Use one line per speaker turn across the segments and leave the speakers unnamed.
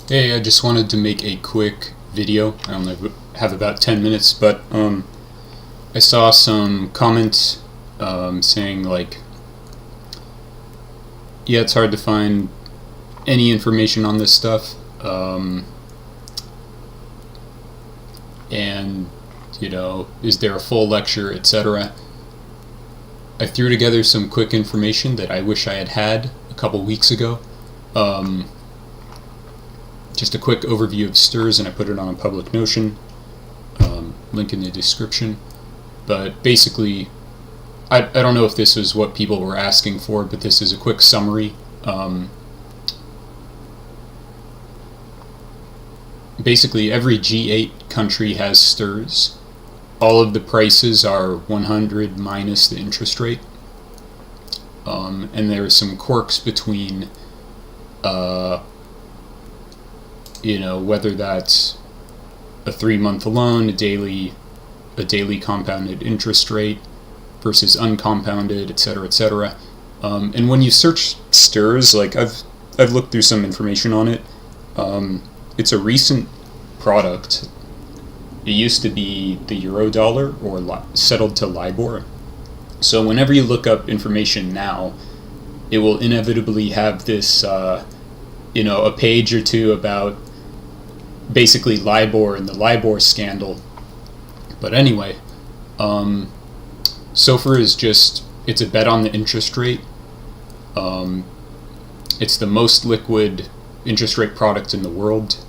Hey, I just wanted to make a quick video. I only have about 10 minutes, but I saw some comments saying like, yeah, it's hard to find any information on this stuff, and is there a full lecture, etc. I threw together some quick information that I wish I had had a couple weeks ago. Just a quick overview of STIRS, and I put it on a public Notion, link in the description. But basically, I don't know if this is what people were asking for, but this is a quick summary. Basically, every G8 country has STIRS. All of the prices are 100 minus the interest rate. And there are some quirks between whether that's a 3-month loan, a daily compounded interest rate versus uncompounded, etc., etc. And when you search STIRS, like I've looked through some information on it. It's a recent product. It used to be the Eurodollar or settled to LIBOR. So whenever you look up information now, it will inevitably have this, a page or two about basically LIBOR and the LIBOR scandal. But anyway, SOFR is it's a bet on the interest rate. It's the most liquid interest rate product in the world.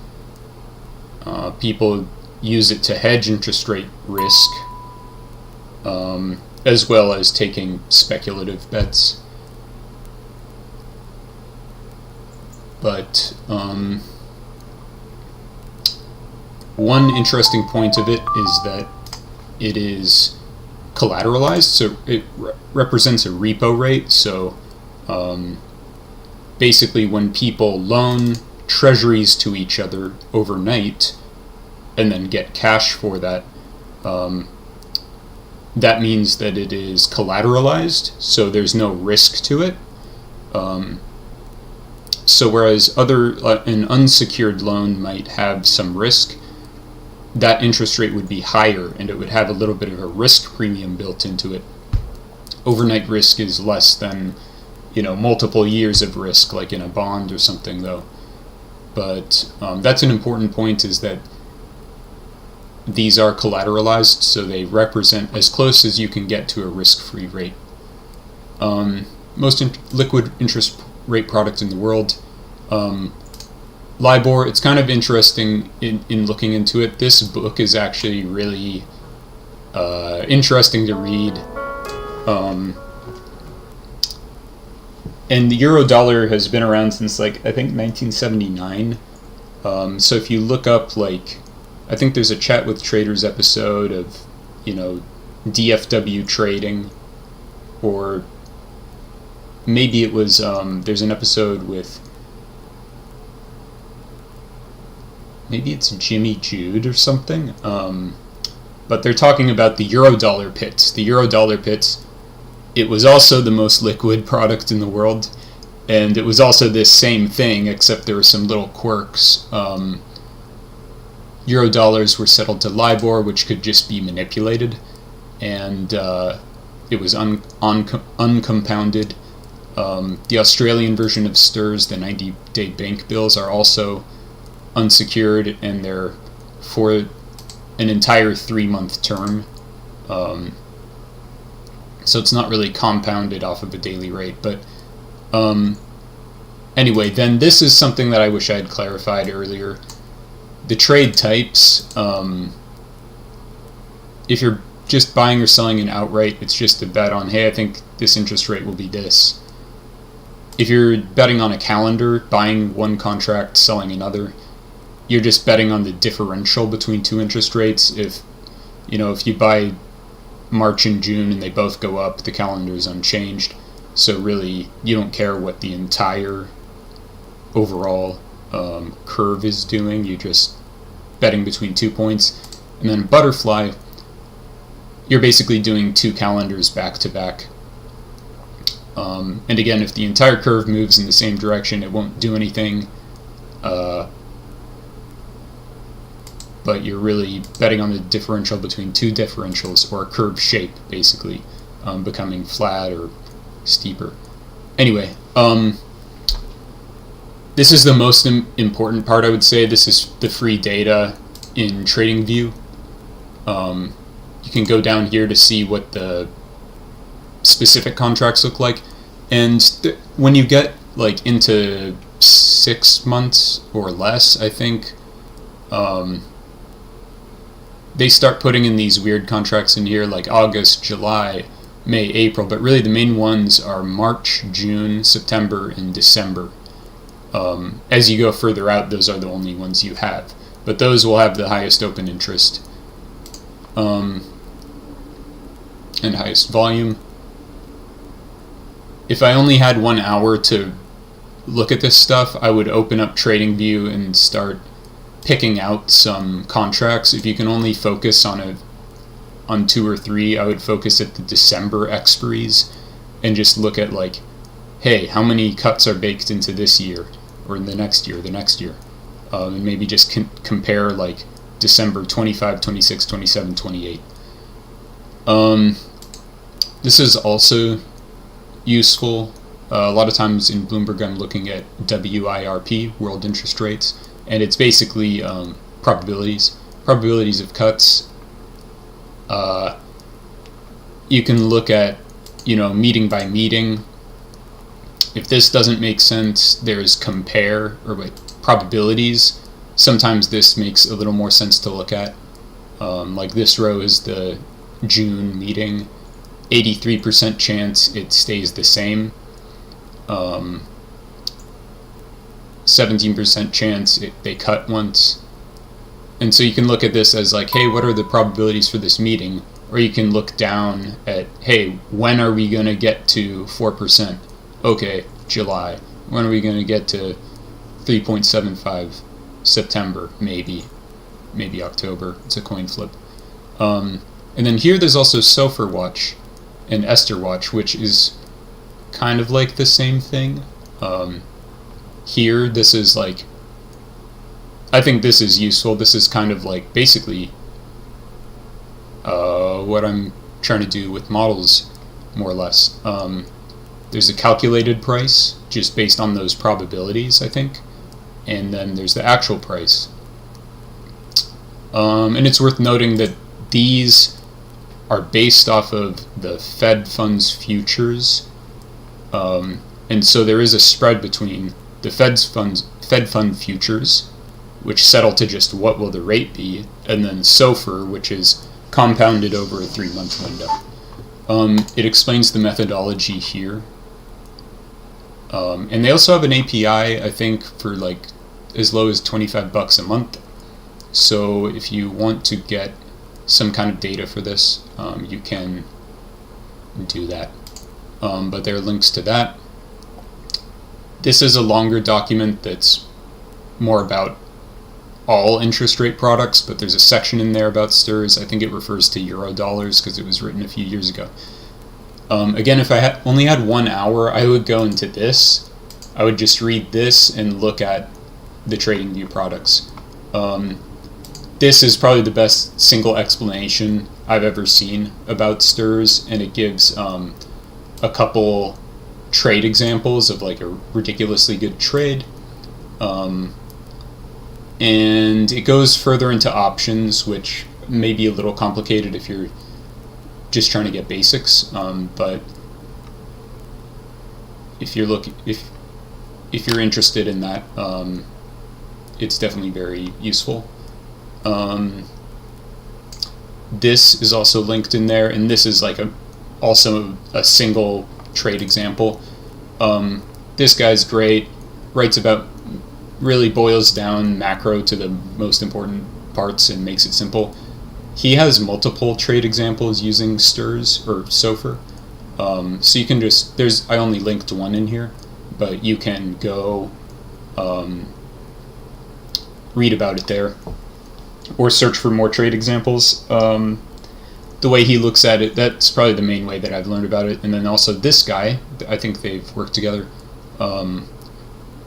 People use it to hedge interest rate risk, as well as taking speculative bets. But one interesting point of it is that it is collateralized, so it represents a repo rate. So basically, when people loan treasuries to each other overnight and then get cash for that, that means that it is collateralized, so there's no risk to it. So whereas an unsecured loan might have some risk, that interest rate would be higher and it would have a little bit of a risk premium built into it. Overnight risk is less than multiple years of risk, like in a bond or something, though. But that's an important point, is that these are collateralized, so they represent as close as you can get to a risk-free rate. Most liquid interest rate product in the world. LIBOR, it's kind of interesting in looking into it. This book is actually really interesting to read. And the Eurodollar has been around since, I think 1979. So if you look up, I think there's a Chat with Traders episode of, DFW trading, or maybe it was, there's an episode with, maybe it's Jimmy Jude or something, but they're talking about the Eurodollar pits. The Eurodollar pits, it was also the most liquid product in the world, and it was also this same thing, except there were some little quirks. Eurodollars were settled to LIBOR, which could just be manipulated, and it was uncompounded. The Australian version of STIRS, the 90-day bank bills, are also unsecured, and they're for an entire 3-month term. So it's not really compounded off of a daily rate. But anyway, then this is something that I wish I had clarified earlier. The trade types, if you're just buying or selling an outright, it's just a bet on, hey, I think this interest rate will be this. If you're betting on a calendar, buying one contract, selling another, you're just betting on the differential between two interest rates. If you buy March and June and they both go up, the calendar is unchanged. So really, you don't care what the entire overall curve is doing. You're just betting between 2 points. And then butterfly, you're basically doing two calendars back to back. And again, if the entire curve moves in the same direction, it won't do anything. but you're really betting on the differential between two differentials, or a curve shape, basically, becoming flat or steeper. Anyway, this is the most important part, I would say. This is the free data in TradingView. You can go down here to see what the specific contracts look like, and when you get like into 6 months or less, I think, they start putting in these weird contracts in here, like August, July, May, April, but really the main ones are March, June, September, and December. As you go further out, those are the only ones you have, but those will have the highest open interest and highest volume. If I only had 1 hour to look at this stuff, I would open up TradingView and start picking out some contracts. If you can only focus on 2 or 3, I would focus at the December expiries and just look at, like, hey, how many cuts are baked into this year, or in the next year, and maybe just compare, like, December 25, 26, 27, 28. This is also useful. A lot of times in Bloomberg I'm looking at WIRP, world interest rates, and it's basically probabilities of cuts. You can look at, meeting by meeting. If this doesn't make sense, there's probabilities. Sometimes this makes a little more sense to look at. Like this row is the June meeting. 83% chance it stays the same. 17% chance they cut once. And so you can look at this as like, hey, what are the probabilities for this meeting? Or you can look down at, hey, when are we going to get to 4%? Okay, July. When are we going to get to 3.75? September, maybe October. It's a coin flip. And then here there's also SOFR Watch and Esther Watch, which is kind of like the same thing. Here, this is like, I think this is useful. This is kind of like basically what I'm trying to do with models, more or less. There's a calculated price, just based on those probabilities, I think. And then there's the actual price. And it's worth noting that these are based off of the Fed funds futures. And so there is a spread between the Fed fund futures, which settle to just what will the rate be, and then SOFR, which is compounded over a 3-month window. It explains the methodology here. And they also have an API, I think, for like as low as $25 a month. So if you want to get some kind of data for this, you can do that. But there are links to that. This is a longer document that's more about all interest rate products, but there's a section in there about STIRS. I think it refers to Eurodollars because it was written a few years ago. Again, if I only had 1 hour, I would go into this. I would just read this and look at the TradingView products. This is probably the best single explanation I've ever seen about STIRS, and it gives a couple trade examples of like a ridiculously good trade. And it goes further into options, which may be a little complicated if you're just trying to get basics. But if you're interested in that, it's definitely very useful. This is also linked in there, and this is like also a single trade example. This guy's great, writes about, really boils down macro to the most important parts and makes it simple. He has multiple trade examples using STIRS or SOFR. So you can just, I only linked one in here, but you can go read about it there or search for more trade examples. The way he looks at it, that's probably the main way that I've learned about it. And then also this guy, I think they've worked together.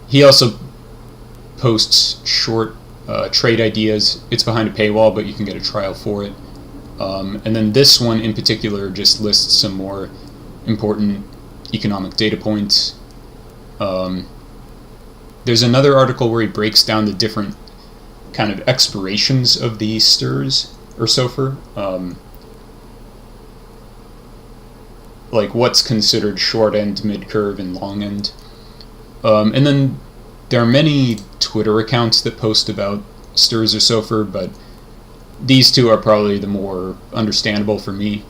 He also posts short Trade Ideas. It's behind a paywall, but you can get a trial for it. And then this one in particular just lists some more important economic data points. There's another article where he breaks down the different kind of expirations of the STRS or SOFR. Like what's considered short end, mid curve, and long end. And then there are many Twitter accounts that post about STRS or SOFR, but these two are probably the more understandable for me.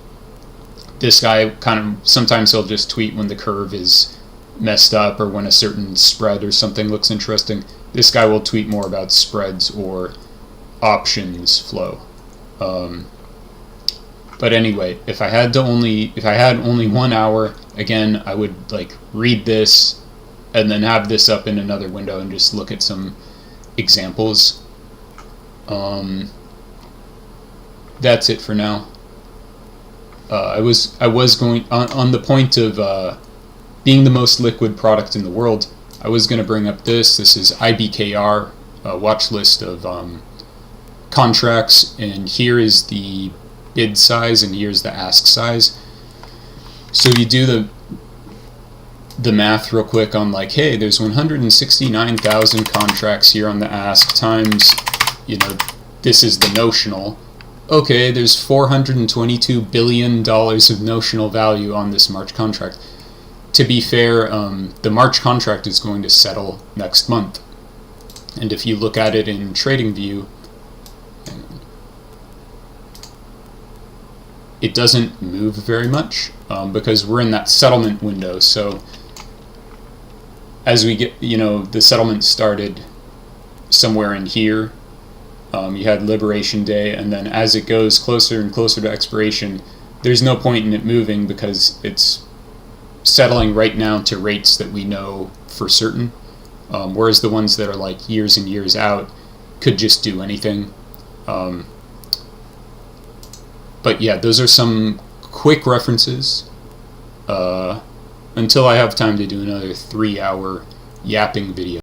This guy kind of, sometimes he'll just tweet when the curve is messed up or when a certain spread or something looks interesting. This guy will tweet more about spreads or options flow. But anyway, if I had only 1 hour, again, I would like read this and then have this up in another window and just look at some examples. That's it for now. I was going on the point of being the most liquid product in the world. I was going to bring up this. This is IBKR, a watch list of contracts, and here is the bid size and here's the ask size. So you do the math real quick on like, hey, there's 169,000 contracts here on the ask times, this is the notional. Okay, there's $422 billion of notional value on this March contract. To be fair, the March contract is going to settle next month. And if you look at it in TradingView, it doesn't move very much because we're in that settlement window. So as we get, the settlement started somewhere in here. You had Liberation Day, and then as it goes closer and closer to expiration, there's no point in it moving because it's settling right now to rates that we know for certain, whereas the ones that are like years and years out could just do anything. But yeah, those are some quick references until I have time to do another 3-hour yapping video.